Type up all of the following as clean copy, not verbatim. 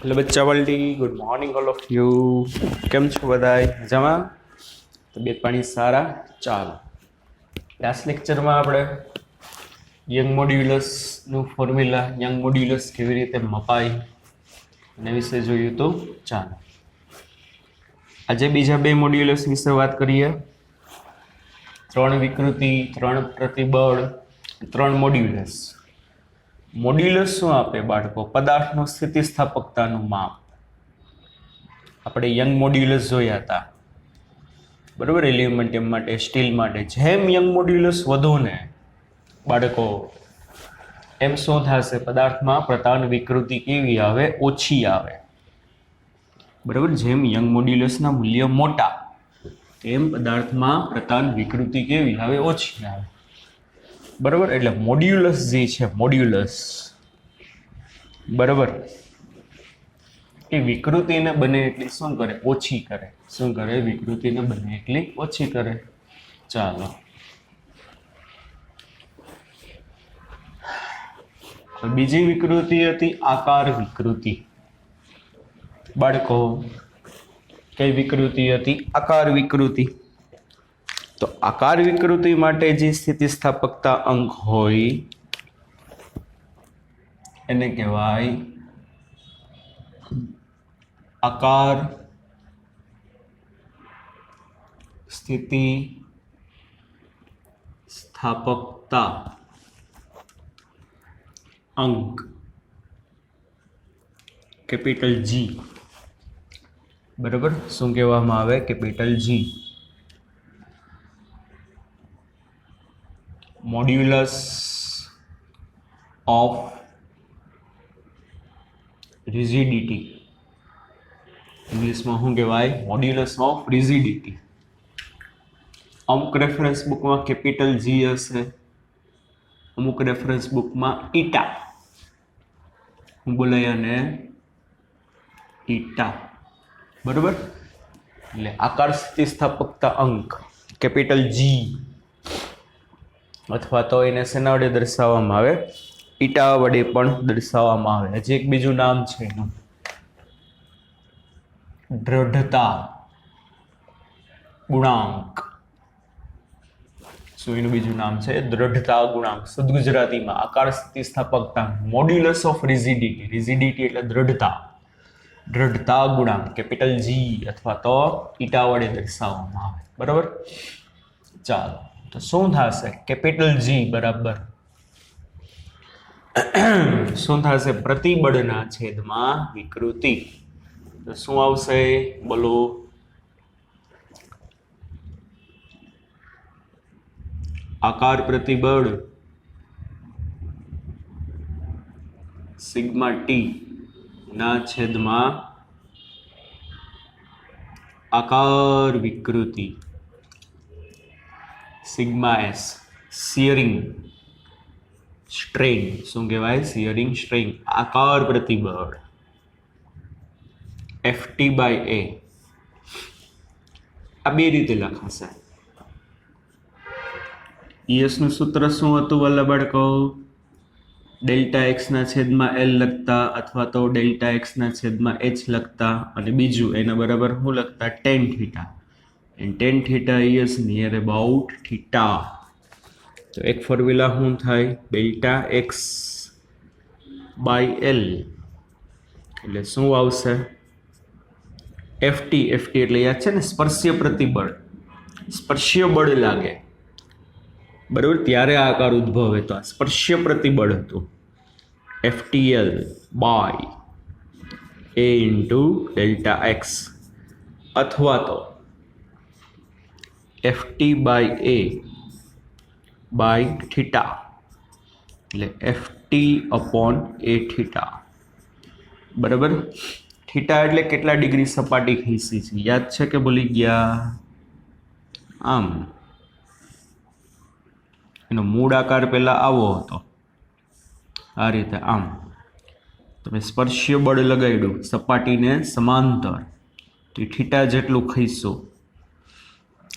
Hello બચ્ચા વર્લ્ડી, good morning all of you. કેમ છો બધાય? મજામાં? તબિયત પાણી સારા? ચાલો, લાસ્ટ લેક્ચરમાં આપણે યંગ મોડ્યુલસનું ફોર્મ્યુલા, યંગ મોડ્યુલસ કેવી રીતે મપાય એના વિશે જોયું. તો ચાલો આજે બીજા બે મોડ્યુલસ વિશે વાત કરીએ. 3 વિકૃતિ, 3 પ્રતિબળ, 3 મોડ્યુલસ. મોડ્યુલસ શું આપે બાળકો? પદાર્થનું સ્થિતિસ્થાપકતાનું માપ. આપણે યંગ મોડ્યુલસ જોયા હતા, બરાબર, એલ્યુમિનિયમ માટે, સ્ટીલ માટે. જેમ યંગ મોડ્યુલસ વધુ ને બાળકો, એમ શું થશે? પદાર્થમાં પ્રતાન વિકૃતિ કેવી આવે? ઓછી આવે. બરાબર, જેમ યંગ મોડ્યુલસના મૂલ્ય મોટા, તેમ પદાર્થમાં પ્રતાન વિકૃતિ કેવી આવે? ઓછી આવે. બરાબર, એટલે મોડ્યુલસ જે છે, મોડ્યુલસ, બરાબર, એ વિકૃતિને બને એટલી શું કરે? ઓછી કરે. શું કરે? વિકૃતિને બને એટલી ઓછી કરે. ચાલો, બીજી વિકૃતિ હતી આકાર વિકૃતિ. બાળકો, કઈ વિકૃતિ હતી? આકાર વિકૃતિ. તો આકાર વિકૃતિ માટે જે સ્થિતિસ્થાપકતા અંક હોય એને કહેવાય આકાર સ્થિતિ સ્થાપકતા અંક, કેપિટલ જી. બરાબર, શું કહેવામાં આવે? Capital G. Modulus of rigidity. ઇંગ્લિશમાં શું કહેવાય? Modulus of rigidity. અમુક રેફરન્સ બુકમાં કેપિટલ જી હશે, અમુક રેફરન્સ બુકમાં ઈટા. હું બોલાય અને ઈટા. બરાબર, એટલે આકાર સ્થિતિસ્થાપકતા અંક કેપિટલ જી, અથવા તો એને શેના વડે દર્શાવવામાં આવે? ઈટા વડે પણ દર્શાવવામાં આવે. હજી એક બીજું નામ છે એનું, દ્રઢતા ગુણાંક. શું એનું બીજું નામ છે? દ્રઢતા ગુણાંક. શુદ્ધ ગુજરાતીમાં આકાર સ્થિતિસ્થાપકતા, મોડ્યુલસ ઓફ રિજિડિટી. રિજિડિટી એટલે દ્રઢતા. દ્રઢતા ગુણાંક કેપિટલ જી અથવા તો ઈટા વડે દર્શાવવામાં આવે. બરાબર, ચાલો, તો શું થશે? કેપિટલ જી બરાબર શું થશે? પ્રતિબળના છેદમાં વિકૃતિ. તો શું આવશે? બોલો. આકાર પ્રતિબળ સિગ્મા ટી ના છેદમાં આકાર વિકૃતિ સિગ્મા એસ. Shearing strain. શું કહેવાય? Shearing strain. આકાર પ્રતિબળ એફટી બાય એ. આ બે રીતે લખાશે. ઈએસ નું સૂત્ર શું હતું વાલા બાળકો? ડેલ્ટા એક્સ ના છેદમાં એલ લખતા, અથવા તો ડેલ્ટા એક્સ ના છેદમાં એચ લખતા, અને બીજું એના બરાબર શું લખતા? Ten theta. And ten theta is near about theta. તો એક ફોર્મ્યુલા શું થાય? ડેલ્ટા એક્સ બાય એલ એટલે શું આવશે? એફટી. એફટી એટલે યાદ છે ને, સ્પર્શીય પ્રતિબળ. સ્પર્શીય બળ લાગે, બરાબર, ત્યારે આ આકાર ઉદ્ભવે. તો આ સ્પર્શીય પ્રતિબળ હતું. FTL by A into delta x, અથવા તો FT by A by theta, એટલે એફટી અપોન એ થીટા. બરાબર, થીટા એટલે કેટલા ડિગ્રી સપાટી ખેંચી છે? યાદ છે કે ભૂલી ગયા? આમ એનો મૂળ આકાર પહેલા આવો હતો, આ રીતે આમ. તમે સ્પર્શીય બળ લગાડ્યું સપાટીને સમાંતર, તો થીટા જેટલું ખેંચશો.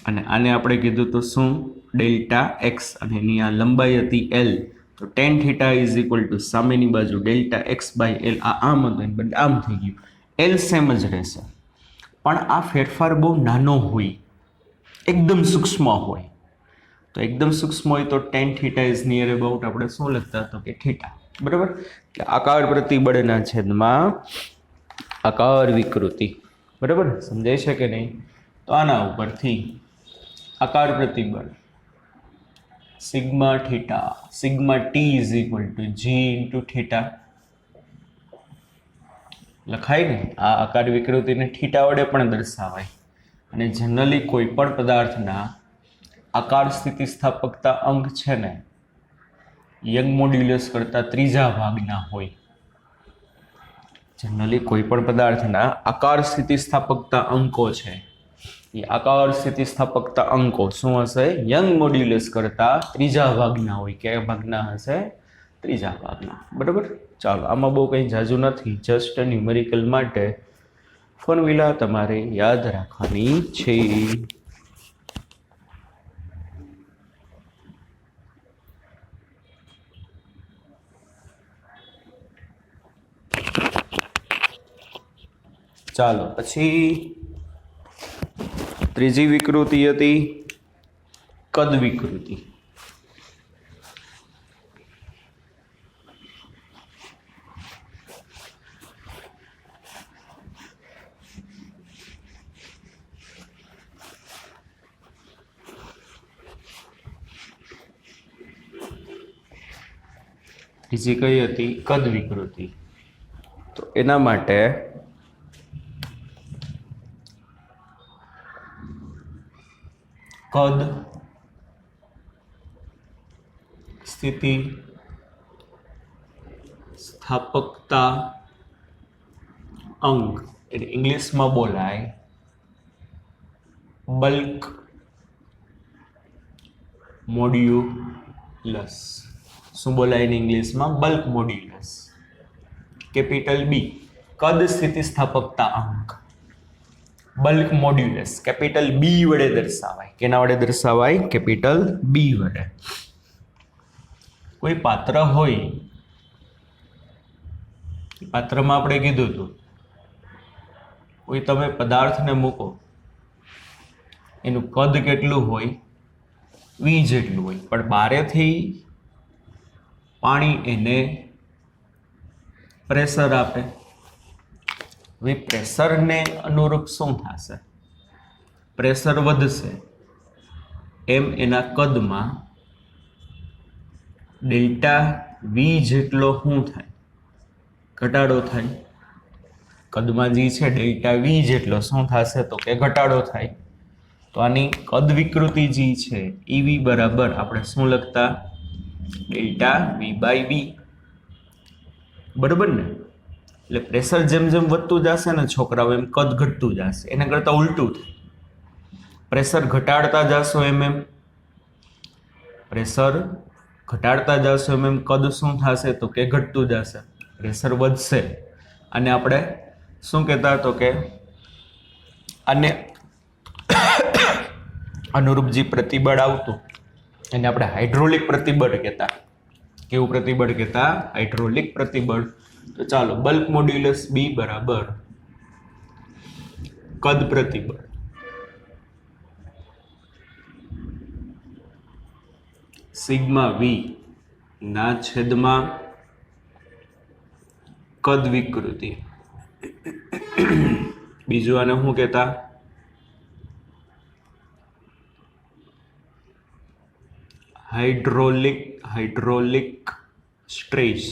અને આને આપણે કીધું તો શું? ડેલ્ટા એક્સ, અને એની આ લંબાઈ હતી એલ, તો ten theta is equal two સામેની બાજુ ડેલ્ટા એક્સ બાય એલ, આ આમ હતું એને બદલે આમ થઈ ગયું. એલ સેમ જ રહેશે, પણ આ ફેરફાર બહુ નાનો હોય, એકદમ સૂક્ષ્મ હોય. તો એકદમ સૂક્ષ્મ હોય તો ten theta is near about આપણે શું લખતા તો કે થીટા. બરાબર. એટલે આકાર પ્રતિબળના છેદમાં આકાર વિકૃતિ. બરાબર, સમજાય છે કે નહીં? તો આના ઉપરથી આકાર પ્રતિબળ sigma theta, sigma T is equal to G into theta લખાય ને. આ આકાર વિકૃતિને થીટા વડે પણ દર્શાવાય. અને જનરલી કોઈ પણ પદાર્થના આકાર સ્થિતિસ્થાપકતા અંક છે ને યંગ મોડ્યુલસ કરતાં ત્રીજા ભાગના હોય. જનરલી કોઈ પણ પદાર્થના આકાર સ્થિતિસ્થાપકતા અંકો છે એ આકાર સ્થિતિસ્થાપકતા અંકો શું હશે? યંગ મોડ્યુલસ કરતાં ત્રીજા ભાગના હોય. કયા ભાગના હશે? ત્રીજા ભાગના. બરાબર. ચાલો, આમાં બહુ કંઈ ઝાઝું નથી, જસ્ટ ન્યુમેરિકલ માટે ફોર્મ્યુલા તમારે યાદ રાખવાની છે. ચાલો, પછી ત્રીજી વિકૃતિ હતી કદ વિકૃતિ. ત્રીજી કઈ હતી? કદ વિકૃતિ. તો એના માટે કદ સ્થિતિ સ્થાપકતા અંક એટલે ઇંગ્લિશમાં બોલાય બલ્ક મોડ્યુલસ. શું બોલાય ને ઇંગ્લિશમાં? Bulk modulus. કેપિટલ બી, કદ સ્થિતિસ્થાપકતા અંક બલ્ક મોડ્યુલસ કેપિટલ બી વડે દર્શાવાય. કેના વડે દર્શાવાય? કેપિટલ બી વડે. કોઈ પાત્ર હોય, પાત્રમાં આપણે કીધું હતું કોઈ તમે પદાર્થને મૂકો, એનું કદ કેટલું હોય? વી જેટલું હોય, પણ બારેથી પાણી એને પ્રેશર આપે. હવે પ્રેશરને અનુરૂપ શું થશે? પ્રેશર વધશે એમ એના કદમાં ડેલ્ટા વી જેટલો શું થાય? ઘટાડો થાય. કદમાં જે છે ડેલ્ટા વી જેટલો શું થશે તો કે ઘટાડો થાય. તો આની કદ વિકૃતિ જે છે એ વી બરાબર આપણે શું લખતા? Delta V by V. બરાબર ને? એટલે પ્રેશર જેમ જેમ વધતું જશે ને છોકરાઓ એમ કદ ઘટતું જશે. એના કરતાં ઉલટું થાય. પ્રેશર ઘટાડતા જશો એમ પ્રેશર ઘટાડતા જશો એમ કદ શું થશે તો કે ઘટતું જશે. પ્રેશર વધશે અને આપણે શું કહેતા તો કે આને અનુરૂપ જે પ્રતિબળ આવતું એને આપણે હાઇડ્રોલિક પ્રતિબળ કહેતા. કેવું પ્રતિબળ કહેતા? હાઇડ્રોલિક પ્રતિબળ. તો ચાલો, બલ્ક મોડ્યુલસ બી બરાબર કદ પ્રતિબળ સિગ્મા વી ના છેદમાં કદ વિકૃતિ. બીજું આને શું કહેતા? હાઇડ્રોલિક સ્ટ્રેસ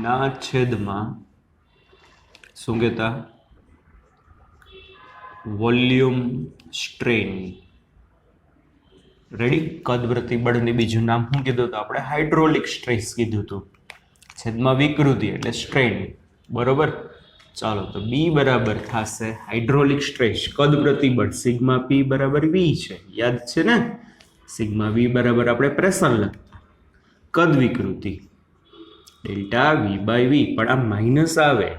ના છેદમાં શું કહેતા? Volume strain. રેડી? કદ પ્રતિબળને બીજું નામ શું કીધું હતું આપણે? હાઇડ્રોલિક સ્ટ્રેસ કીધું હતું. છેદમાં વિકૃતિ એટલે સ્ટ્રેન. બરોબર. ચાલો, તો બી બરાબર થશે હાઇડ્રોલિક સ્ટ્રેસ કદ પ્રતિબળ સિગ્મા પી બરાબર વી છે. યાદ છે ને? સિગ્મા વી બરાબર આપણે પ્રેશર લખતા. કદ વિકૃતિ ડેલ્ટા વી બાય વી. પણ આ માઇનસ આવે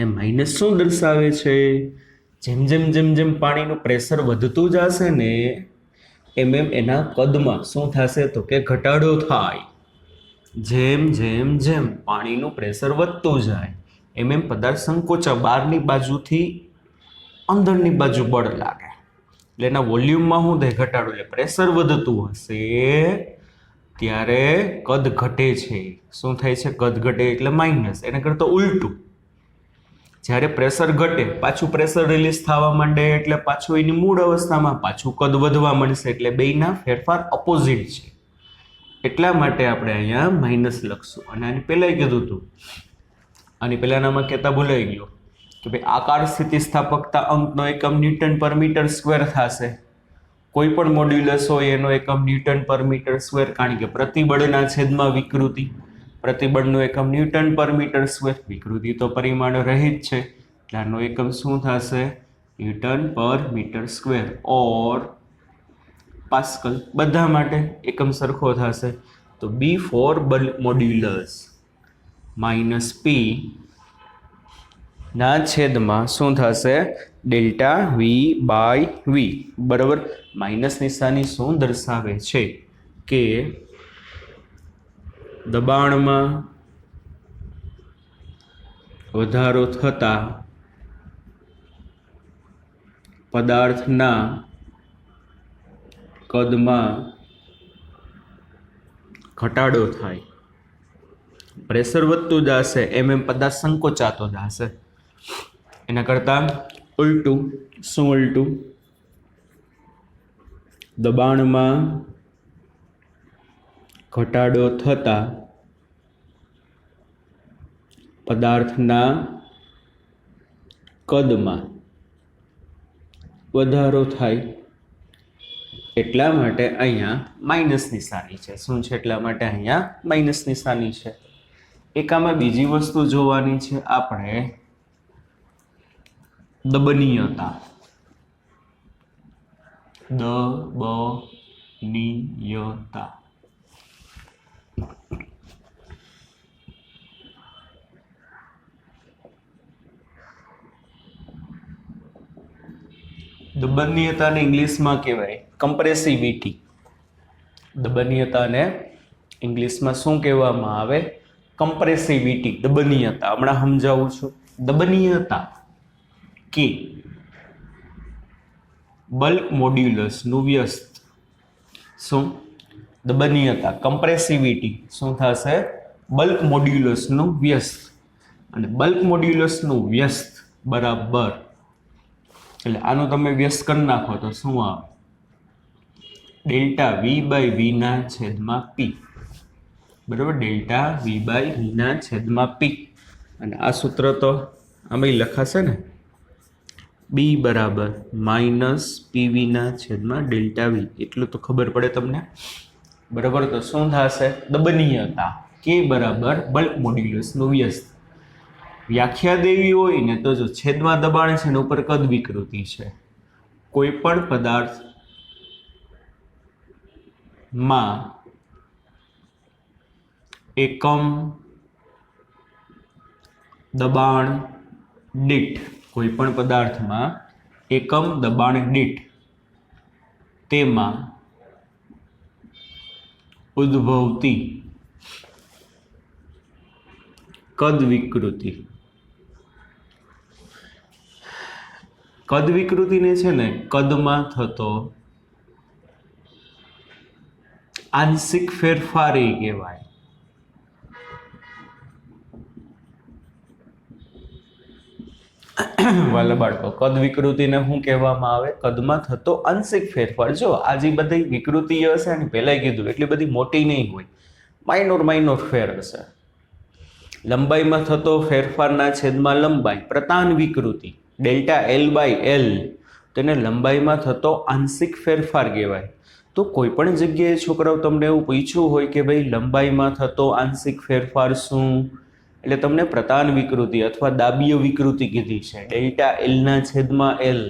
એ માઇનસ શું દર્શાવે છે? જેમ જેમ જેમ જેમ પાણીનું પ્રેશર વધતું જશે ને એમ એના કદમાં શું થશે તો કે ઘટાડો થાય. જેમ જેમ જેમ પાણીનું પ્રેશર વધતું જાય એમ પદાર્થ સંકોચા, બહારની બાજુથી અંદરની બાજુ બળ લાગે એટલે એના વોલ્યુમમાં શું થાય? ઘટાડો. એટલે પ્રેશર વધતું હશે ત્યારે કદ ઘટે છે. શું થાય છે? કદ ઘટે એટલે માઇનસ. એને કરતાં ઉલટું, જ્યારે પ્રેશર ઘટે પાછું પ્રેશર રિલીઝ થવા માંડે એટલે પાછું એની મૂળ અવસ્થામાં પાછું કદ વધવા માંડશે. એટલે બેયના ફેરફાર ઓપોઝિટ છે. એટલા માટે આપણે અહીંયા માઇનસ લખશું. અને આની પહેલાંય કીધું હતું, આની પહેલાંનામાં કહેતા ભૂલાઈ ગયો કે ભાઈ આકાર સ્થિતિસ્થાપકતા અંકનો એકમ ન્યૂટન પર મીટર સ્ક્વેર થશે. કોઈ પણ મોડ્યુલસ હોય એનો એકમ ન્યૂટન પર મીટર સ્ક્વેર, કારણ કે પ્રતિબળના છેદમાં વિકૃતિ, પ્રતિબળનું એકમ ન્યૂટન પર મીટર સ્ક્વેર, વિકૃતિ તો પરિમાણ રહિત છે એટલે આનો એકમ શું થશે? ન્યૂટન પર મીટર સ્ક્વેર ઓર પાસ્કલ. બધા માટે એકમ સરખો થશે. તો B for bulk modulus minus P ના છેદમાં શું થશે? Delta V by V. બરાબર. માઇનસ નિશાની શું દર્શાવે છે કે દબાણમાં વધારો થતા પદાર્થના કદમાં ઘટાડો થાય. પ્રેશર વધતું જશે એમ પદાર્થ સંકોચાતો જશે. એના કરતાં ઉલટું. શું ઉલટું? દબાણમાં ઘટાડો થતા પદાર્થના કદમાં વધારો થાય. એટલા માટે અહીંયા માઇનસ નિશાની છે. શું છે? એટલા માટે અહીંયા માઇનસ નિશાની છે. એક આમાં બીજી વસ્તુ જોવાની છે આપણે, દબનીયતા. દબનીયતા. દબનીયતાને ઇંગ્લિશમાં કહેવાય કમ્પ્રેસિવિટી. દબનીયતાને ઇંગ્લિશમાં શું કહેવામાં આવે? કમ્પ્રેસિવિટી. દબનીયતા હમણાં સમજાવું છું. દબનીયતા કે બલ્ક મોડ્યુલસનું વ્યસ્ત. શું? દબનીયતા કમ્પ્રેસિવિટી શું થશે? બલ્ક મોડ્યુલસનું વ્યસ્ત. અને બલ્ક મોડ્યુલસનું વ્યસ્ત બરાબર, એટલે આનું તમે વ્યસ્ત કરી નાખો તો શું આવે? ડેલ્ટા વી બાય વીના છેદમાં પી. બરાબર. ડેલ્ટા વી બાય વીના છેદમાં પી. અને આ સૂત્ર તો આમાં લખાશે ને, બી બરાબર માઇનસ પીવીના છેદમાં ડેલ્ટા વી. એટલું તો ખબર પડે તમને. બરાબર. તો શું થશે? દબનીયતા કે બરાબર બલ્ક મોડ્યુલસનું વ્યસ્ત. વ્યાખ્યા દેવી હોય ને તો જો છેદમાં દબાણ છે ને ઉપર કદ વિકૃતિ છે. કોઈ પણ પદાર્થમાં એકમ દબાણ દીઠ, કોઈ પણ પદાર્થમાં એકમ દબાણ દીઠ તેમાં ઉદ્ભવતી કદ વિકૃતિ. કદ વિકૃતિને છે ને કદમાં થતો આંશિક ફેરફાર એ કહેવાય. વાલા બાળકો, કદ વિકૃતિને શું કહેવામાં આવે? કદમાં થતો આંશિક ફેરફાર. જો આ જે બધી વિકૃતિઓ હશે ને, પહેલાં કીધું એટલી બધી મોટી નહીં હોય, માઇનોર ફેર હશે. લંબાઈમાં થતો ફેરફારના છેદમાં લંબાઈ, પ્રતાન વિકૃતિ, ડેલ્ટા એલ બાય એલ, તેને લંબાઈમાં થતો આંશિક ફેરફાર કહેવાય. તો કોઈ પણ જગ્યાએ છોકરાઓ તમને એવું પૂછ્યું હોય કે ભાઈ લંબાઈમાં થતો આંશિક ફેરફાર શું, એટલે તમને પ્રતાન વિકૃતિ અથવા દાબીય વિકૃતિ કીધી છે, ડેલ્ટા એલના છેદમાં એલ.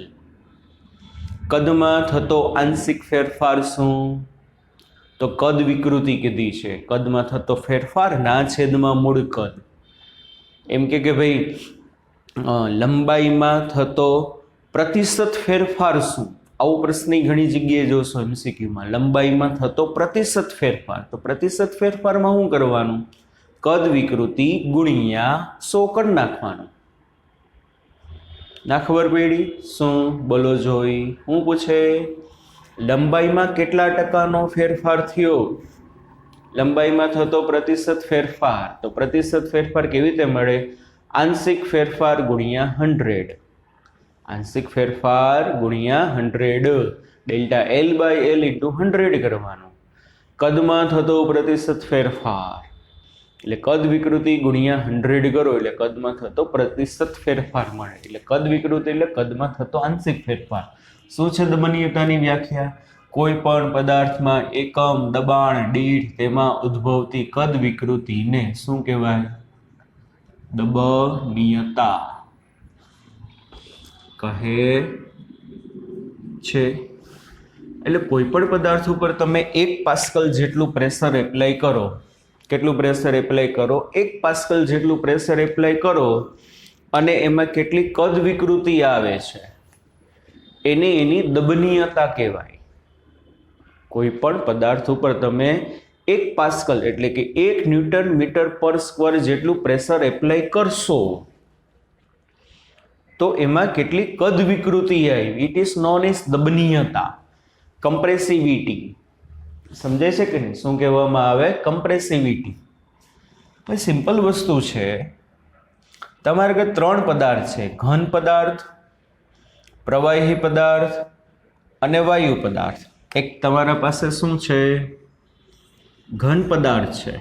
કદમાં થતો આંશિક ફેરફાર શું? તો કદ વિકૃતિ કીધી છે. કદમાં થતો ફેરફાર ના છેદમાં મૂળ કદ. એમ કે ભાઈ લંબાઈમાં થતો પ્રતિશત ફેરફાર શું? આવો પ્રશ્ન ઘણી જગ્યાએ જોશો એમસીક્યુમાં, લંબાઈમાં થતો પ્રતિશત ફેરફાર. તો પ્રતિશત ફેરફારમાં શું કરવાનું? કદ વિકૃતિ ગુણ્યા 100 કરી નાખવાનું. ના ખબર પડી? શું બોલો જોઈ? હું પૂછે લંબાઈમાં કેટલા ટકાનો ફેરફાર થયો? લંબાઈમાં થતો પ્રતિશત ફેરફાર. તો પ્રતિશત ફેરફાર કેવી રીતે મળે? આંશિક ફેરફાર ગુણ્યા 100. આંશિક ફેરફાર ગુણ્યા 100. Delta L by L into 100 કરવાનું. કદમાં થતો પ્રતિશત ફેરફાર એટલે કદ વિકૃતિ ગુણ્યા 100 કરો એટલે કદમાં થતો પ્રતિશત ફેરફાર મળે. એટલે કદ વિકૃતિ એટલે કદમાં થતો આંશિક ફેરફાર. શું છે દબનીયતાની વ્યાખ્યા? કોઈ પણ પદાર્થમાં એકમ દબાણ દીઠ તેમાં ઉદ્ભવતી કદ વિકૃતિને શું કહેવાય? દબનીયતા કહે છે. એટલે કોઈ પણ પદાર્થ ઉપર તમે 1 પાસ્કલ જેટલું પ્રેશર એપ્લાય કરો. કેટલું પ્રેશર એપ્લાય કરો? 1 પાસ્કલ જેટલું પ્રેશર એપ્લાય કરો અને એમાં કેટલી કદ વિકૃતિ આવે છે એને એની દબનીયતા કહેવાય. કોઈ પણ પદાર્થ ઉપર તમે 1 પાસ્કલ એટલે કે 1 ન્યૂટન મીટર પર સ્ક્વેર જેટલું પ્રેશર એપ્લાય કરશો તો એમાં કેટલી કદ વિકૃતિ આવી. ઇટ ઇઝ નોન એઝ દબનીયતા, કમ્પ્રેસિવિટી. સમજાય છે કે નહીં? શું કહેવામાં આવે? કમ્પ્રેસિવિટી. ભાઈ સિમ્પલ વસ્તુ છે. તમારે કે 3 પદાર્થ છે, ઘન પદાર્થ, પ્રવાહી પદાર્થ અને વાયુ પદાર્થ. એક તમારા પાસે શું છે? ઘન પદાર્થ છે.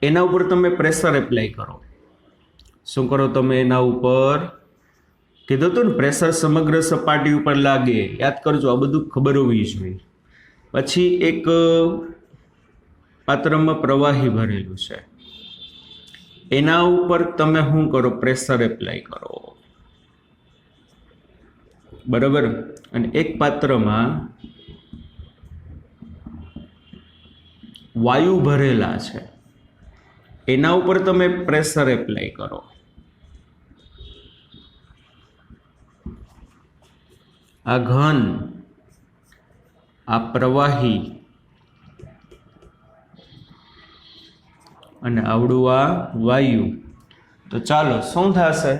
એના ઉપર તમે પ્રેશર એપ્લાય કરો. શું કરો તમે એના ઉપર? કીધું હતું ને પ્રેશર સમગ્ર સપાટી ઉપર લાગે. યાદ કરજો, આ બધું ખબર હોવી જોઈએ. પછી એક પાત્રમાં પ્રવાહી ભરેલું છે, એના ઉપર તમે શું કરો? પ્રેશર એપ્લાય કરો. બરાબર. અને એક પાત્રમાં વાયુ ભરેલા છે, એના ઉપર તમે પ્રેશર એપ્લાય કરો. આ ઘન, આ પ્રવાહી અને આવડું આ વાયુ. તો ચાલો શું થશે?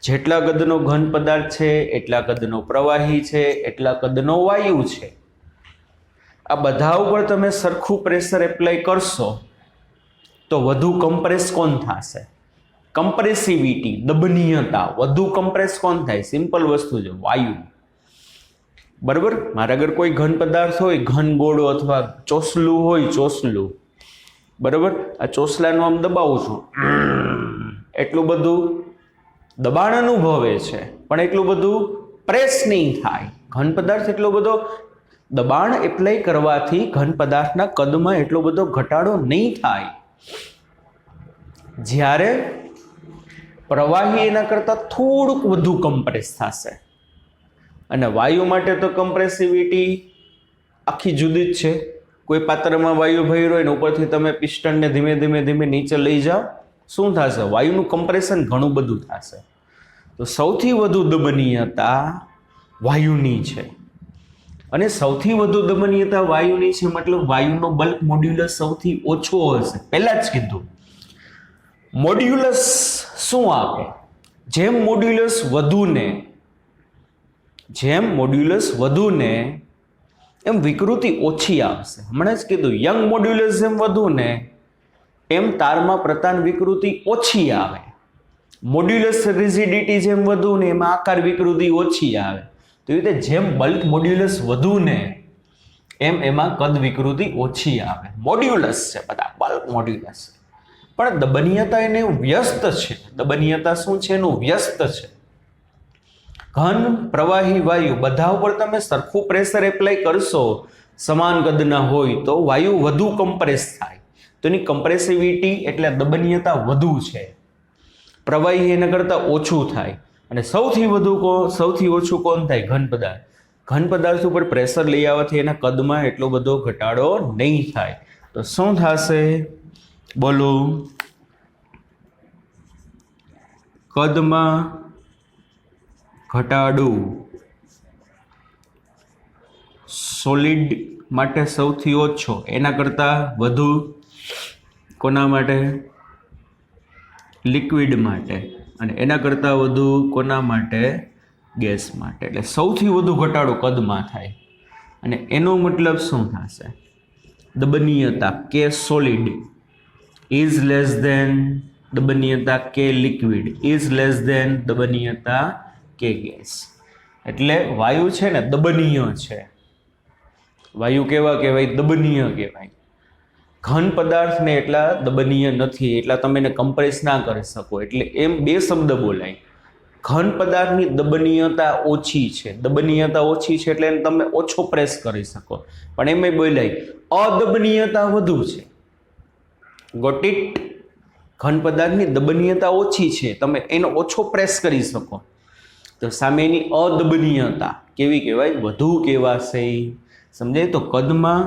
જેટલા કદનો ઘન પદાર્થ છે એટલા કદનો પ્રવાહી છે એટલા કદનો વાયુ છે. આ બધા ઉપર તમે સરખું પ્રેશર એપ્લાય કરશો તો વધુ કમ્પ્રેસ કોણ થશે? કમ્પ્રેસિવિટી, દબનીયતા. વધુ કમ્પ્રેસ કોણ થાય? સિમ્પલ વસ્તુ છે, વાયુ. બરાબર. મારે અગર કોઈ ઘન પદાર્થ હોય, ઘન ગોળો અથવા ચોસલું હોય, ચોસલું, બરાબર, આ ચોસલાનું આમ દબાવું છું, એટલું બધું દબાણ અનુભવે છે પણ એટલું બધું પ્રેસ નહીં થાય. ઘન પદાર્થ એટલો બધો દબાણ એપ્લાય કરવાથી ઘન પદાર્થના કદમાં એટલો બધો ઘટાડો નહીં થાય. જ્યારે પ્રવાહી એના કરતાં થોડુંક વધુ કમ્પ્રેસ થશે. અને વાયુ માટે તો કમ્પ્રેસિવિટી આખી જુદી જ છે. કોઈ પાત્રમાં વાયુ ભર્યો હોય ને ઉપરથી તમે પિસ્ટનને ધીમે ધીમે ધીમે નીચે લઈ જાઓ, શું થશે? વાયુનું કમ્પ્રેશન ઘણું બધું થશે. તો સૌથી વધુ દબનીયતા વાયુની છે. અને સૌથી વધુ દબનીયતા વાયુની છે મતલબ વાયુનો બલ્ક મોડ્યુલસ સૌથી ઓછો હશે. પહેલા જ કીધું મોડ્યુલસ શું આપે? જેમ મોડ્યુલસ વધુ ને એમ વિકૃતિ ઓછી આવશે. હમણાં જ કીધું યંગ મોડ્યુલસ જેમ વધુ ને એમ તારમાં પ્રતાન વિકૃતિ ઓછી આવે. મોડ્યુલસ રિજિડિટી જેમ વધુ ને એમાં આકાર વિકૃતિ ઓછી આવે. તો એ રીતે જેમ બલ્ક મોડ્યુલસ વધુ ને એમ એમાં કદ વિકૃતિ ઓછી આવે. મોડ્યુલસ છે બધા, બલ્ક મોડ્યુલસ. પણ દબનીયતા એને વ્યસ્ત છે. દબનીયતા શું છે? એનું વ્યસ્ત છે. ઘન, પ્રવાહી, વાયુ બધા ઉપર તમે સરખું પ્રેશર એપ્લાય કરશો, સમાન કદના હોય તો વાયુ વધુ કમ્પ્રેસ થાય. તો એની કમ્પ્રેસિવિટી એટલે દબનીયતા વધુ છે. પ્રવાહી એના કરતાં ઓછું થાય. અને સૌથી ઓછું કોણ થાય? ઘન પદાર્થ. ઘન પદાર્થ ઉપર પ્રેશર લઈ આવવાથી એના કદમાં એટલો બધો ઘટાડો નહીં થાય. તો શું થશે? બોલો. કદમાં ઘટાડો સોલિડ માટે સૌથી ઓછો, એના કરતાં વધુ કોના માટે? લિક્વિડ માટે, અને એના કરતાં વધુ કોના માટે? ગેસ માટે. એટલે સૌથી વધુ ઘટાડો કદમાં થાય, અને એનો મતલબ શું થશે? દબનીયતા કે સોલિડ ઇઝ લેસ ધેન દબનીયતા કે લિક્વિડ ઇઝ લેસ ધેન દબનીયતા કે ગેસ. એટલે વાયુ છે ને દબનીય છે. વાયુ કેવા કહેવાય? દબનીય કહેવાય. ઘન પદાર્થને એટલા દબનીય નથી, એટલા તમે એને કમ્પ્રેસ ના કરી શકો. એટલે એમ બે શબ્દ બોલાય. ઘન પદાર્થની દબનીયતા ઓછી છે, દબનીયતા ઓછી છે એટલે એને તમે ઓછો પ્રેસ કરી શકો. પણ એમાં બોલાય અદબનીયતા વધુ છે. Got it? ઘન પદાર્થની દબનીયતા ઓછી છે, તમે એનો ઓછો પ્રેસ કરી શકો. તો સામેની અદબનીયતા કેવી કહેવાય? વધુ કહેવાશે. સમજાય? તો કદમાં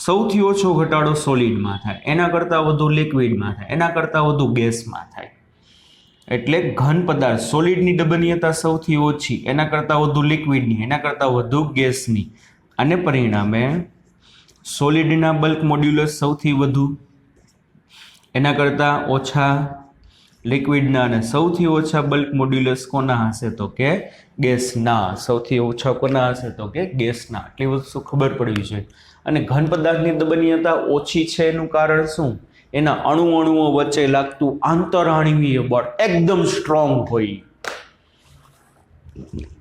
સૌથી ઓછો ઘટાડો સોલિડમાં થાય, એના કરતાં વધુ લિક્વિડમાં થાય, એના કરતાં વધુ ગેસમાં થાય. એટલે ઘન પદાર્થ સોલિડની દબનીયતા સૌથી ઓછી, એના કરતાં વધુ લિક્વિડની, એના કરતાં વધુ ગેસની, અને પરિણામે સોલિડના બલ્ક મોડ્યુલસ સૌથી વધુ, એના કરતાં ઓછા લિક્વિડના, અને સૌથી ઓછા બલ્ક મોડ્યુલસ કોના હશે? તો કે ગેસના. સૌથી ઓછા કોના હશે? તો કે ગેસના. એટલી વસ્તુ ખબર પડવી જોઈએ. અને ઘન પદાર્થની દબનીયતા ઓછી છે એનું કારણ શું? એના અણુઓ વચ્ચે લાગતું આંતરાણવીય બળ એકદમ સ્ટ્રોંગ હોય.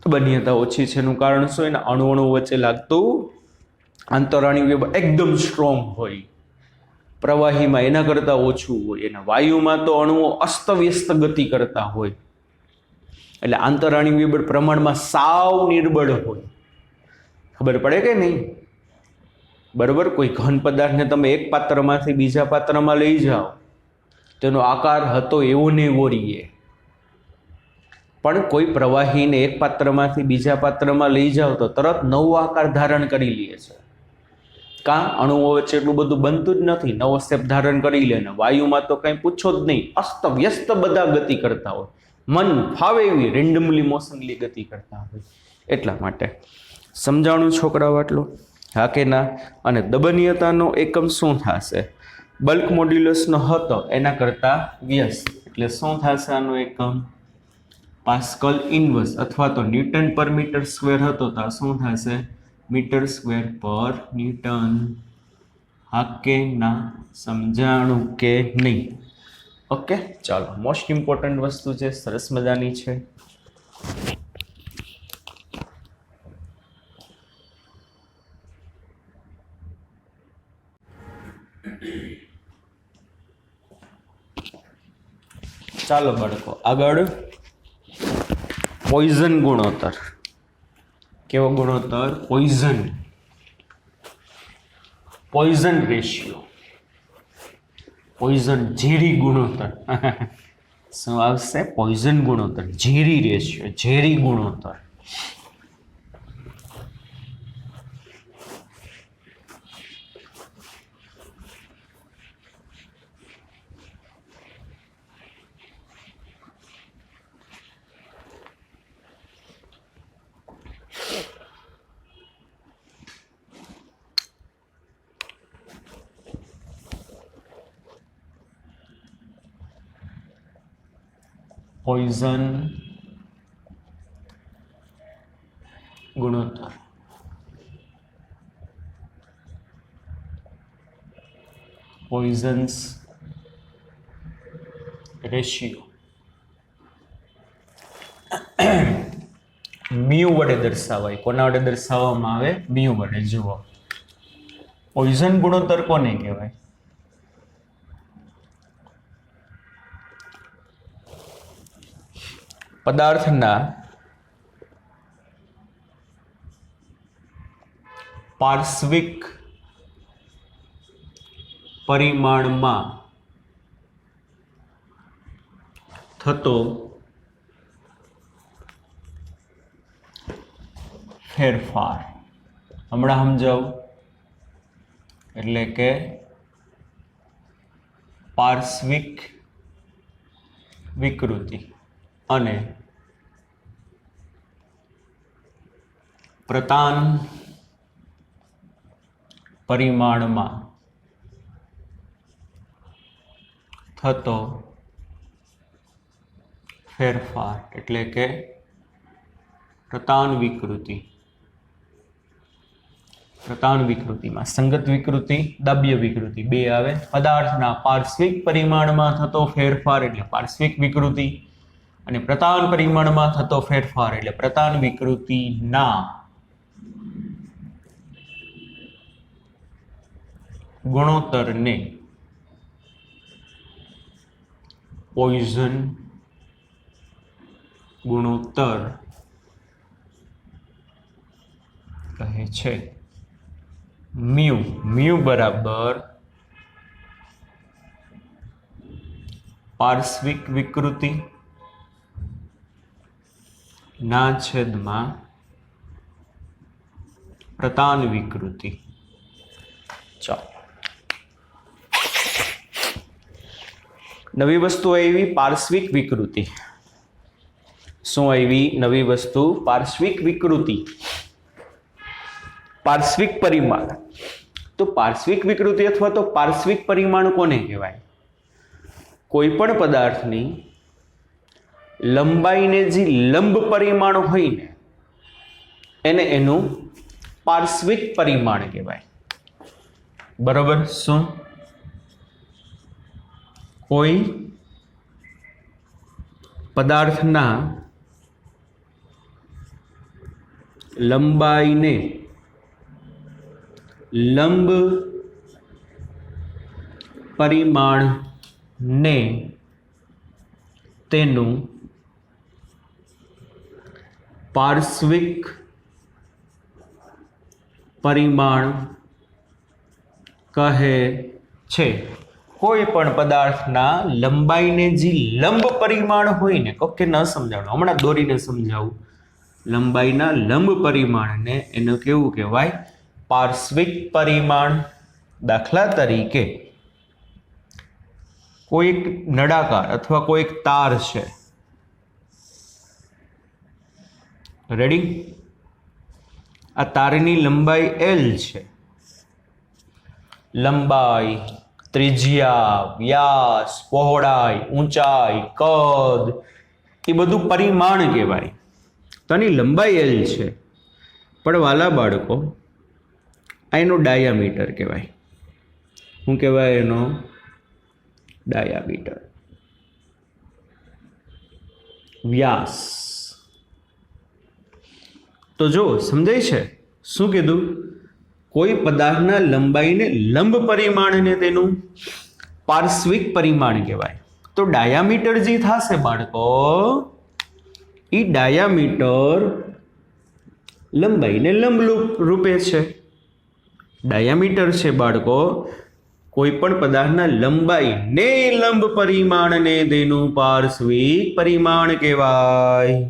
દબનીયતા ઓછી છે એનું કારણ શું? એના અણુઓ વચ્ચે લાગતું આંતરાણવીય બળ એકદમ સ્ટ્રોંગ હોય. પ્રવાહીમાં એના કરતાં ઓછું હોય, એના વાયુમાં તો અણુઓ અસ્તવ્યસ્ત ગતિ કરતા હોય. એટલે આંતરાણવીય બળ પ્રમાણમાં સાવ નિર્બળ હોય. ખબર પડે કે નહીં? બરાબર. કોઈ ઘન પદાર્થને તમે એક પાત્રમાંથી બીજા પાત્રમાં લઈ જાઓ, તેનો આકાર હતો એવો ને એવો રહીએ. પણ કોઈ પ્રવાહીને એક પાત્રમાંથી બીજા પાત્રમાં લઈ જાઓ તો તરત નવો આકાર ધારણ કરી લે છે. કાં? અણુઓ વચ્ચે એટલું બધું બનતું જ નથી, નવો સ્ટેપ ધારણ કરી લે ને. વાયુમાં તો કંઈ પૂછો જ નહીં, અસ્તવ્યસ્ત બધા ગતિ કરતા હોય, મન ફાવે એવી રેન્ડમલી મોશનલી ગતિ કરતા હોય. એટલા માટે સમજાણું છોકરાઓ આટલું? હા કે ના? અને દબનીયતાનો એકમ શું થશે? બલ્ક મોડ્યુલસનો હતો એના કરતાં વ્યસ્ત. એટલે શું થશે આનો એકમ? પાસ્કલ ઇન્વર્સ, અથવા તો ન્યૂટન પર મીટર સ્ક્વેર હતો તો શું થશે? મીટર સ્ક્વેર પર ન્યૂટન. હા કે ના? સમજાણું કે નહીં? ઓકે, ચાલો. મોસ્ટ ઇમ્પોર્ટન્ટ વસ્તુ છે, સરસ મજાની છે. ચાલો બાળકો, આગળ પોઈઝન ગુણોત્તર. કેવો ગુણોત્તર? Poison ratio. પોઈઝન ઝેરી ગુણોત્તર. શું આવશે? પોઈઝન ગુણોત્તર, ઝેરી રેશિયો, ઝેરી ગુણોત્તર. પોઈઝન ગુણોત્તર. પોઈઝન્સ રેશિયો મ્યુ વડે દર્શાવાય. કોના વડે દર્શાવવામાં આવે? મ્યુ વડે. જુઓ, પોઈઝન ગુણોત્તર કોને કહેવાય? પદાર્થના પાર્શ્વિક પરિમાણમાં થતો ફેરફાર. હમણાં સમજાવું. એટલે કે પાર્શ્વિક વિકૃતિ અને પ્રતાન પરિમાણમાં થતો ફેરફાર એટલે કે પ્રતાન વિકૃતિ. પ્રતાન વિકૃતિમાં સંગત વિકૃતિ, દાબ્ય વિકૃતિ બે આવે. પદાર્થના પાર્શ્વિક પરિમાણમાં થતો ફેરફાર એટલે પાર્શ્વિક વિકૃતિ અને પ્રતાન પરિમાણમાં થતો ફેરફાર એટલે પ્રતાન વિકૃતિના ગુણોત્તરને પોઈઝન ગુણોત્તર કહે છે. મ્યુ બરાબર પાર્શ્વિક વિકૃતિ ના છેદમાં પ્રતાન વિકૃતિ. ચાલો, નવી વસ્તુ આવી પાર્શ્વિક વિકૃતિ. શું આવી નવી વસ્તુ? પાર્શ્વિક વિકૃતિ, પાર્શ્વિક પરિમાણ. તો પાર્શ્વિક વિકૃતિ અથવા તો પાર્શ્વિક પરિમાણ કોને કહેવાય? કોઈ પણ પદાર્થની લંબાઈને જે લંબ પરિમાણ હોય ને એને એનું પાર્શ્વિક પરિમાણ કહેવાય. બરોબર? શું? કોઈ પદાર્થના લંબાઈને લંબ પરિમાણને તેનું પાર્શ્વિક પરિમાણ કહે છે. કોઈ પણ પદાર્થના લંબાઈને જે લંબ પરિમાણ હોય ને, કે ન સમજાવવાનું, હમણાં દોરીને સમજાવું. લંબાઈના લંબ પરિમાણને એનું કેવું કહેવાય? પાર્શ્વિક પરિમાણ. દાખલા તરીકે કોઈ નળાકાર અથવા કોઈ તાર છે. રેડી? આ તારની લંબાઈ L છે. લંબાઈ, ત્રિજ્યા, વ્યાસ, પહોળાઈ, ઊંચાઈ, કદ એ બધું પરિમાણ કહેવાય. તો આની લંબાઈ L છે, પણ વાલા બાળકો આ એનો ડાયામીટર કહેવાય. શું કહેવાય? એનો ડાયામીટર. વ્યાસ. તો જો સમજાય છે શું કીધું? કોઈ પદાર્થના લંબાઈને લંબ પરિમાણને તેનું પાર્શ્વિક પરિમાણ કહેવાય. તો ડાયામીટર જે થશે બાળકો, એ ડાયામીટર લંબાઈને લંબ રૂપે છે. ડાયામીટર છે બાળકો કોઈ પણ પદાર્થના લંબાઈને લંબ પરિમાણને તેનું પાર્શ્વિક પરિમાણ કહેવાય.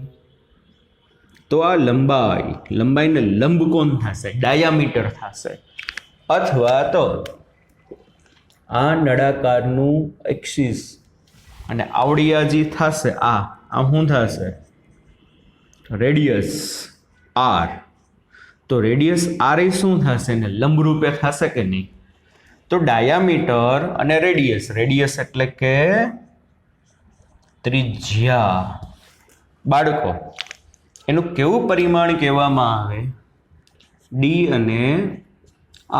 તો આ લંબાઈને લંબ કોણ થશે? ડાયામીટર થશે. અથવા તો આ નળાકારનું એક્સિસ અને આવડિયા જે થશે આ શું થશે? Radius R. તો રેડિયસ R એ શું થશે? ને લંબ રૂપે થશે કે નહીં? તો ડાયામીટર અને રેડિયસ એટલે કે ત્રિજ્યા. બાળકો એનું કેવું પરિમાણ કહેવામાં આવે? D અને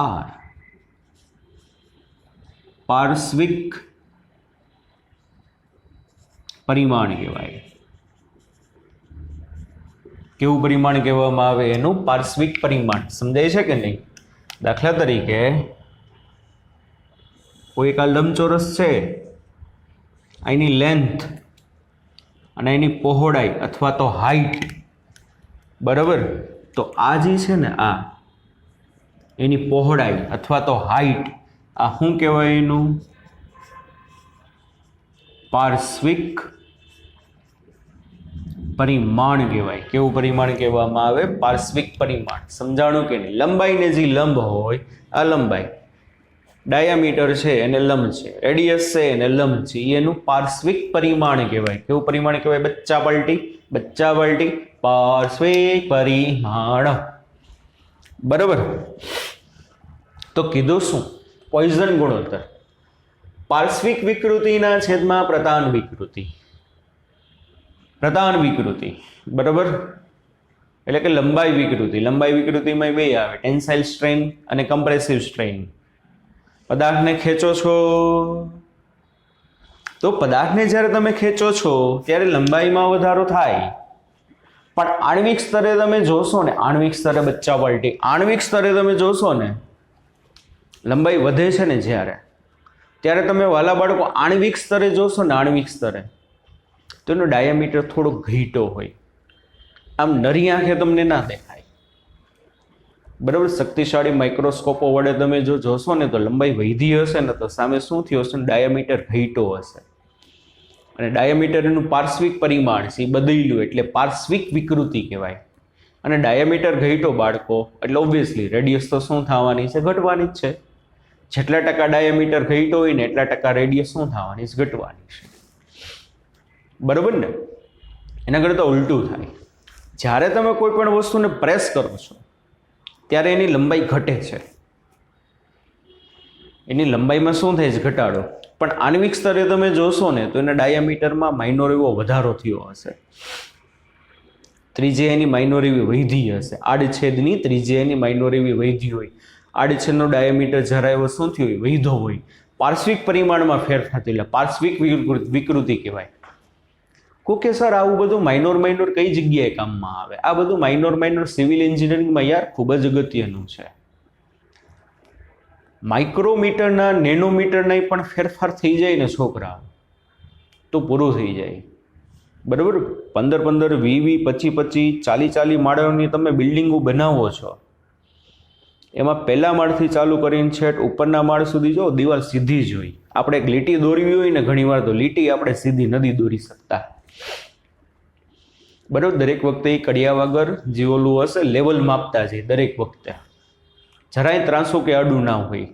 R. પાર્શ્વિક પરિમાણ કહેવાય. કેવું પરિમાણ કહેવામાં આવે? એનું પાર્શ્વિક પરિમાણ. સમજાય છે કે નહીં? દાખલા તરીકે કોઈ એક લંબચોરસ છે, એની લેન્થ અને એની પહોળાઈ અથવા તો હાઈટ, બરાબર? તો આ જે છે ને આ એની પહોળાઈ અથવા તો હાઈટ, આ શું કહેવાય? એનું પાર્શ્વિક પરિમાણ કહેવાય. કેવું પરિમાણ કહેવામાં આવે? પાર્શ્વિક પરિમાણ. સમજાણું કે નહીં? લંબાઈને જે લંબ હોય આ લંબાઈ, ડાયામીટર છે એને લંબ છે, રેડિયસ છે એને લંબ છે, એનું પાર્શ્વિક પરિમાણ કહેવાય. કેવું પરિમાણ કહેવાય? બચ્ચા પલટી પાર્શ્વિક પરિમાણ. બરાબર. તો કીધું શું? પોઈઝન ગુણોત્તર, પાર્શ્વિક વિકૃતિના છેદમાં પ્રતાન વિકૃતિ. પ્રતાન વિકૃતિ બરાબર, એટલે કે લંબાઈ વિકૃતિ. લંબાઈ વિકૃતિમાં બે આવે, ટેન્સાઇલ સ્ટ્રેન અને કમ્પ્રેસિવ સ્ટ્રેન. પદાર્થને ખેંચો છો તો પદાર્થને જ્યારે તમે ખેંચો છો ત્યારે લંબાઈમાં વધારો થાય, પણ આણ્વિક સ્તરે તમે જોશો ને, આણ્વિક સ્તરે બચ્ચા પલટી, આણ્વિક સ્તરે તમે જોશો ને લંબાઈ વધે છે ને ત્યારે તમે વાલા બાળકો આણ્વિક સ્તરે જોશો ને, આણ્વિક સ્તરે તો એનો ડાયામીટર થોડો ઘીટો હોય, આમ નરી આંખે તમને ના દેખાય. બરાબર. શક્તિશાળી માઇક્રોસ્કોપો વડે તમે જો જોશો ને તો લંબાઈ વધી હશે ને તો સામે શું થયું હશે? ડાયામીટર ઘીટો હશે, અને ડાયામીટર એનું પાર્શ્વિક પરિમાણ છે એ બદલ્યું એટલે પાર્શ્વિક વિકૃતિ કહેવાય. અને ડાયામીટર ઘટ્યો બાળકો એટલે ઓબ્વિયસલી રેડિયસ તો શું થવાની છે? ઘટવાની જ છે. જેટલા ટકા ડાયામીટર ઘટ્યો હોય ને એટલા ટકા રેડિયસ શું થવાની છે? ઘટવાની છે. બરાબર ને? એના કરતાં ઉલટું થાય. જ્યારે તમે કોઈ પણ વસ્તુને પ્રેસ કરો છો ત્યારે એની લંબાઈ ઘટે છે, એની લંબાઈમાં શું થાય છે? ઘટાડો. પણ આણ્વિક સ્તરે તમે જોશો ને તો એના ડાયામીટરમાં માઇનોર એવો વધારો થયો હશે, ત્રિજ્યાની માઇનોર એવી વધી હશે, આડછેદની ત્રિજ્યાની માઇનોર એવી વધી હોય, આડછેદનો ડાયામીટર જરા એવો શું થયો હોય? વધ્યો હોય. પાર્શ્વિક પરિમાણમાં ફેરફાર થયો એટલે પાર્શ્વિક વિકૃતિ કહેવાય. કે સર આવું બધું માઇનોર કઈ જગ્યાએ કામમાં આવે? આ બધું માઇનોર સિવિલ એન્જિનિયરિંગમાં યાર ખૂબ જ અગત્યનું છે. માઇક્રોમીટરના નેનોમીટરના પણ ફેરફાર થઈ જાય ને છોકરા તો પૂરું થઈ જાય. બરાબર. 15 20 25 40 માળોની તમે બિલ્ડિંગો બનાવો છો, એમાં પહેલા માળથી ચાલુ કરીને છેટ ઉપરના માળ સુધી જો દિવાલ સીધી જ હોય. આપણે એક લીટી દોરવી હોય ને ઘણીવાર તો લીટી આપણે સીધી નથી દોરી શકતા. બરાબર. દરેક વખતે એ કડિયા વગર જે ઓલું હશે લેવલ માપતા જાય દરેક વખતે, જરાય ત્રાંસું કે આડું ના હોય.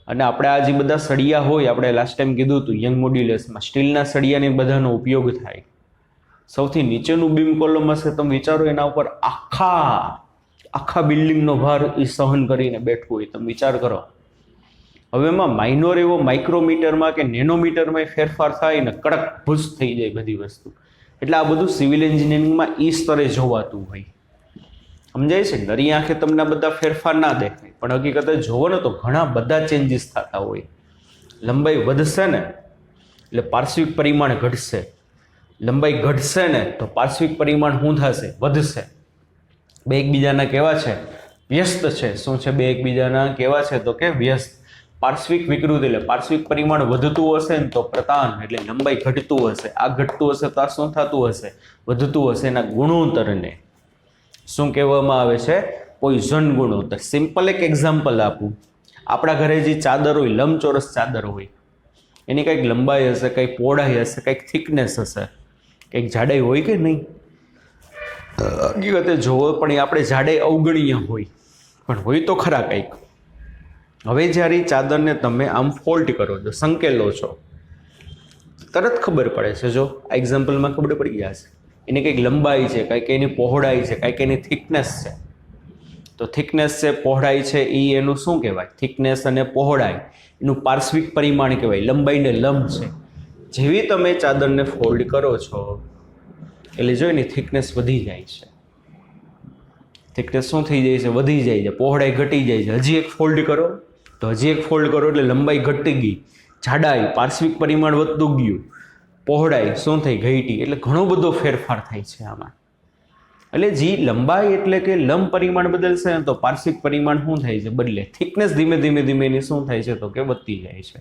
અને આપણે આ જે બધા સળિયા હોય, આપણે લાસ્ટ ટાઈમ કીધું હતું યંગ મોડ્યુલસમાં સ્ટીલના સળિયાને બધાનો ઉપયોગ થાય. સૌથી નીચેનું બીમ કોલમ હશે, તમે વિચારો એના ઉપર આખા બિલ્ડિંગનો ભાર એ સહન કરીને બેઠવું હોય, તમે વિચાર કરો. હવે એમાં માઇનોર એવો માઇક્રોમીટરમાં કે નેનોમીટરમાં ફેરફાર થાય ને કડક ભૂસ થઈ જાય બધી વસ્તુ. એટલે આ બધું સિવિલ એન્જિનિયરિંગમાં એ સ્તરે જોવાતું હોય. સમજાય છે? નરી આંખે તમને બધા ફેરફાર ના દેખાય, પણ હકીકતે જોવો ને તો ઘણા બધા ચેન્જીસ થતા હોય. લંબાઈ વધશે ને એટલે પાર્શ્વિક પરિમાણ ઘટશે, લંબાઈ ઘટશે ને તો પાર્શ્વિક પરિમાણ શું થશે? વધશે. બે એકબીજાના કેવા છે? વ્યસ્ત છે. શું છે? બે એકબીજાના કેવા છે? તો કે વ્યસ્ત. પાર્શ્વિક વિકૃતિ એટલે પાર્શ્વિક પરિમાણ વધતું હશે ને તો પ્રતાન એટલે લંબાઈ ઘટતું હશે. આ ઘટતું હશે તો આ શું થતું હશે? વધતું હશે. એના ગુણોત્તરને શું કહેવામાં આવે છે? પોઈઝન ગુણોત્તર. સિમ્પલ એક એક્ઝામ્પલ આપું. આપણા ઘરે જે ચાદર હોય, લંબચોરસ ચાદર હોય, એની કંઈક લંબાઈ હશે, કંઈક પહોળાઈ હશે, કંઈક થિકનેસ હશે, કંઈક જાડાઈ હોય કે નહીં? હકીકતે જોવો પણ એ આપણે જાડાઈ અવગણીય હોય, પણ હોય તો ખરા કંઈક. હવે જ્યારે ચાદરને તમે આમ ફોલ્ડ કરો છો, સંકેલો છો, તરત ખબર પડે છે. જો આ એક્ઝામ્પલમાં ખબર પડી ગયા છે. એની કંઈક લંબાઈ છે, કંઈક એની પહોળાઈ છે, કંઈક એની થિકનેસ છે. તો થિકનેસ છે, પહોળાઈ છે, એ એનું શું કહેવાય? થિકનેસ અને પહોળાઈ એનું પાર્શ્વિક પરિમાણ કહેવાય. લંબાઈને લંબ છે. જેવી તમે ચાદરને ફોલ્ડ કરો છો એટલે જો એની થિકનેસ વધી જાય છે. થિકનેસ શું થઈ જાય છે? વધી જાય છે. પહોળાઈ ઘટી જાય છે. હજી એક ફોલ્ડ કરો તો હજી એક ફોલ્ડ કરો એટલે લંબાઈ ઘટી ગઈ, જાડાઈ પાર્શ્વિક પરિમાણ વધતું ગયું, પહોળાઈ શું થઈ? ઘટી. એટલે ઘણો બધો ફેરફાર થાય છે આમાં. એટલે જે લંબાઈ એટલે કે લંબ પરિમાણ બદલશે ને તો પાર્શ્વિક પરિમાણ શું થાય છે? બદલે. થિકનેસ ધીમે ધીમે એની શું થાય છે? તો કે વધતી જાય છે.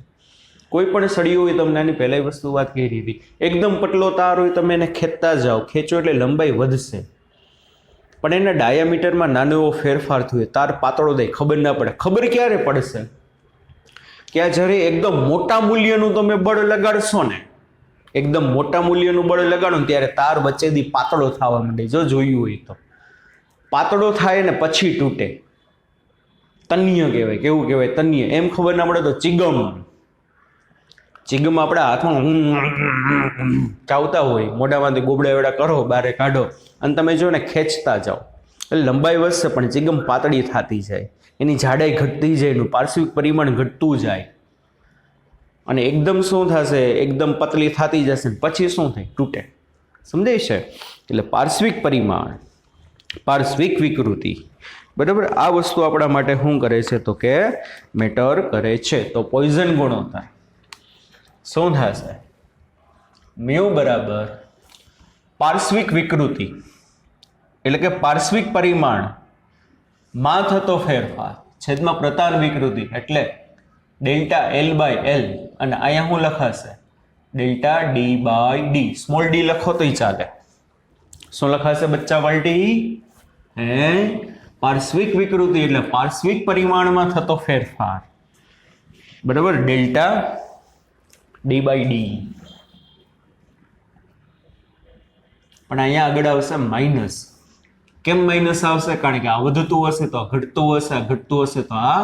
કોઈ પણ સળિયો હોય, તમને આની પહેલાં વસ્તુ વાત કરી હતી, એકદમ પતલો તાર હોય, તમે એને ખેંચતા જાઓ, ખેંચો એટલે લંબાઈ વધશે, પણ એના ડાયામીટરમાં નાનો એવો ફેરફાર થયો, તાર પાતળો થાય, ખબર ના પડે. ખબર ક્યારે પડશે? કે આ જ્યારે એકદમ મોટા મૂલ્યનું તમે બળ લગાડશો ને, એકદમ મોટા મૂલ્યનું બળ લગાડો ને ત્યારે તાર વચ્ચેથી પાતળો થવા માંડે. જો જોયું હોય તો પાતળો થાય ને પછી તૂટે. તન્ય કહેવાય. કેવું કહેવાય? તન્ય. એમ ખબર ના પડે તો ચિગમ. આપણે હાથમાં ચાવતા હોય, મોઢામાંથી ગોબડા વેડા કરો, બારે કાઢો અને તમે જો ને ખેંચતા જાઓ, એટલે લંબાઈ વધશે પણ એકદમ પાતળી થતી જાય, એની જાડાઈ ઘટતી જાય, એનું પાર્શ્વિક પરિમાણ ઘટતું જાય અને એકદમ શું થશે, એકદમ પતલી થતી જશે પછી શું થાય, તૂટે. સમજાય છે? એટલે પાર્શ્વિક પરિમાણ, પાર્શ્વિક વિકૃતિ, બરાબર, આ વસ્તુ આપણા માટે શું કરે છે તો કે મેટર કરે છે. તો પોઈઝન ગુણોત્તર શું થશે? મ્યુ બરાબર પાર્શ્વિક વિકૃતિ એટલે કે પાર્શ્વિક પરિમાણ માં થતો ફેરફાર છેદમાં પ્રતાર વિકૃતિ એટલે ડેલ્ટા એલ બાય એલ, અને અહીંયા શું લખાશે? Delta D by D. Small D લખો તોય ચાલે. શું લખાશે બચ્ચા વાલ્ટી? પાર્શ્વિક વિકૃતિ એટલે પાર્શ્વિક પરિમાણમાં થતો ફેરફાર, બરાબર, ડેલ્ટા ડી બાય ડી. પણ અહીંયા આગળ આવશે માઇનસ. કેમ માઇનસ આવશે? કારણ કે આ વધતું હશે તો આ ઘટતું હશે, આ ઘટતું હશે તો આ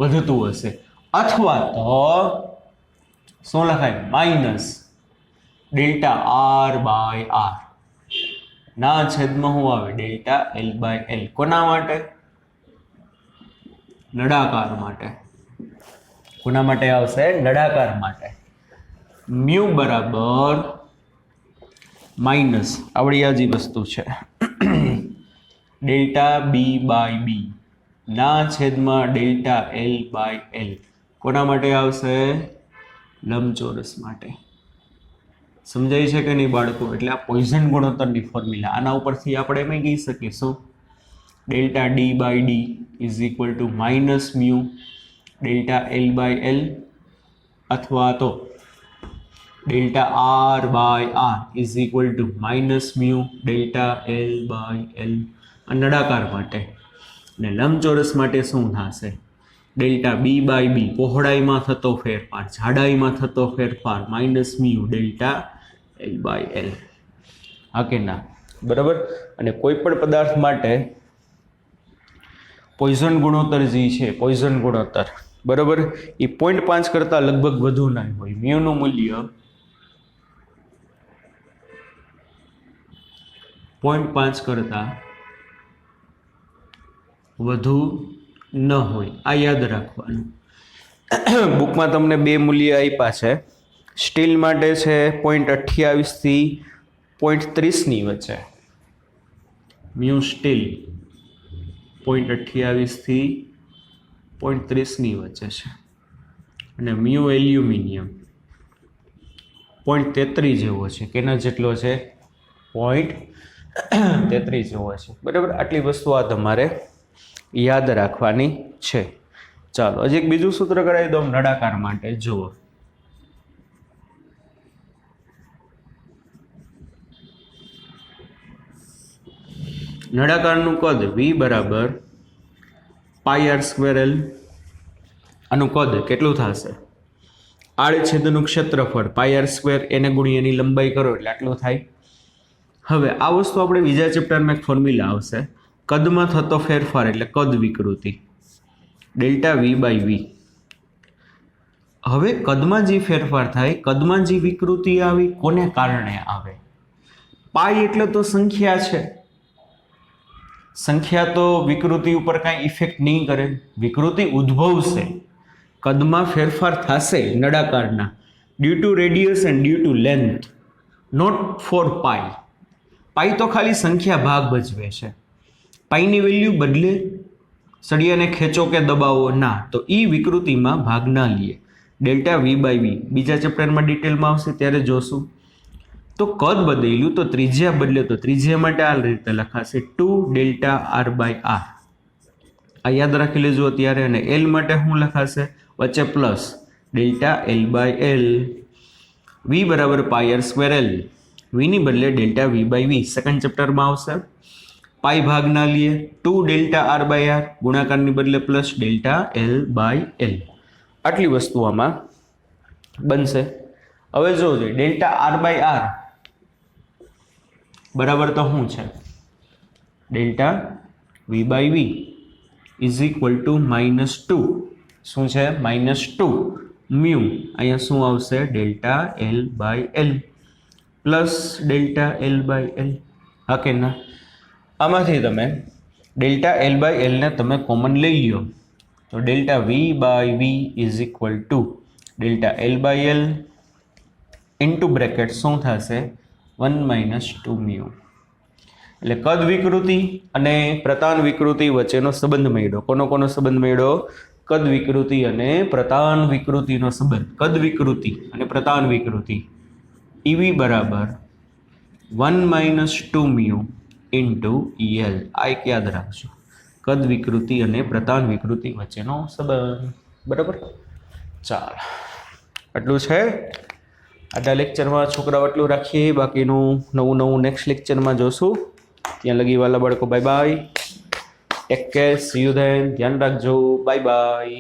વધતું હશે. અથવા તો શું લખાય? Minus delta R by R ના છેદમાં શું આવે? Delta L by L. કોના માટે? નળાકાર માટે. કોના માટે આવશે? નળાકાર માટે. મ્યુ બરાબર માઇનસ આવડી આ જે વસ્તુ છે ડેલ્ટા બી બાય બી ના છેદમાં ડેલ્ટા એલ બાય એલ. કોના માટે આવશે? લંબચોરસ માટે. સમજાય છે કે નહીં બાળકો? એટલે આ પોઈઝન ગુણોત્તરની ફોર્મ્યુલા, આના ઉપરથી આપણે એમ કહી શકીશું delta D by D is equal to minus mu delta L by L, અથવા તો delta R by R is equal to minus mu delta L by L. નળાકાર માટે. અને લંબચોરસ માટે શું થશે? ડેલ્ટા બી બાય બી પહોળાઈમાં થતો ફેરફાર, જાડાઈમાં થતો ફેરફાર minus mu delta L by L. હા કે ના? બરાબર. અને કોઈ પણ પદાર્થ માટે પોઈઝન ગુણોત્તર જે છે, પોઈઝન ગુણોત્તર, બરાબર, એ 0.5 કરતાં લગભગ વધુ ના હોય. મ્યુનું મૂલ્ય 0.5 કરતાં વધુ ન હોય. આ યાદ રાખવાનું. બુકમાં તમને બે મૂલ્ય આપ્યા છે. સ્ટીલ માટે છે 0.28 થી 0.30 વચ્ચે. મ્યુ સ્ટીલ 0.28 થી 0.30 વચ્ચે છે. અને મ્યુ એલ્યુમિનિયમ 0.33 જેવો છે. કેના જેટલો છે? 0.33 જેવો છે. બરાબર. આટલી વસ્તુ આ તમારે યાદ રાખવાની છે. ચાલો હજી એક બીજું સૂત્ર કરાવી દઉં નળાકાર માટે. જુઓ, નળાકારનું કદ v બરાબર પાઈ આર સ્ક્વેર એલ. આનું કદ કેટલું થશે? આડછેદનું ક્ષેત્રફળ પાઈ આર સ્ક્વેર એને ગુણી એની લંબાઈ કરો એટલે આટલું થાય. હવે આ વસ્તુ આપણે બીજા ચેપ્ટરમાં એક ફોર્મ્યુલા આવશે, કદમાં થતો ફેરફાર એટલે કદ વિકૃતિ, ડેલ્ટા વી બાય વી. હવે કદમાં જે ફેરફાર થાય, કદમાં જે વિકૃતિ આવી, કોને કારણે આવે? પાઈ એટલે તો સંખ્યા છે. સંખ્યા તો વિકૃતિ ઉપર કાંઈ ઇફેક્ટ નહીં કરે. વિકૃતિ ઉદ્ભવશે, કદમાં ફેરફાર થશે નળાકારના, due to radius and due to length, not for pi. Pi તો ખાલી સંખ્યા ભાગ ભજવે છે. પાઈની વેલ્યુ બદલે, સળિયાને ખેંચો કે દબાવો ના, તો એ વિકૃતિમાં ભાગ ના લે. ડેલ્ટા વી બાય વી બીજા ચેપ્ટરમાં ડિટેલમાં આવશે ત્યારે જોશું. તો કદ બદલ્યું તો ત્રિજ્યા બદલે, તો ત્રિજ્યા માટે આ રીતે લખાશે 2 ડેલ્ટા આર બાય આર. આ યાદ રાખી લેજો અત્યારે. અને એલ માટે શું લખાશે? વચ્ચે plus delta L by L. V બરાબર પાઈ આર સ્ક્વેર એલ. વીની બદલે delta V by V second ચેપ્ટરમાં આવશે. પાઈ ભાગ ના લઈએ, 2 ડેલ્ટા આર બાય આર, ગુણાકારની બદલે plus delta L by L. આટલી વસ્તુ આમાં બનશે. હવે જોજો, ડેલ્ટા આર બાય આર બરાબર તો શું છે? Delta V by V is equal to -2. શું છે? -2 મ્યુ. અહીંયા શું આવશે? Delta L by L plus delta L by L. હા કે ના? આમાંથી તમે ડેલ્ટા એલ બાય એલને તમે કોમન લઈ લો તો delta V by V is equal to delta L by L into bracket શું થશે 1 - 2 મ્યુ. એટલે કદ વિકૃતિ અને પ્રતાન વિકૃતિ વચ્ચેનો સંબંધ મળ્યો. કોનો સંબંધ મળ્યો? કદ વિકૃતિ અને પ્રતાન વિકૃતિનો સંબંધ. કદ વિકૃતિ અને પ્રતાન વિકૃતિ EV બરાબર 1 - 2 મ્યુ ઇન્ટુ EL. આ એક યાદ રાખજો, કદ વિકૃતિ અને પ્રતાન વિકૃતિ વચ્ચેનો સંબંધ. બરાબર, ચાલો આટલું છે. આજના લેક્ચરમાં છોકરાઓ આટલું રાખીએ, બાકીનું નવું નેક્સ્ટ લેક્ચરમાં જોશું. ત્યાં લગી વાલા બાળકો bye bye, take care, C you then, ધ્યાન રાખજો, બાય બાય.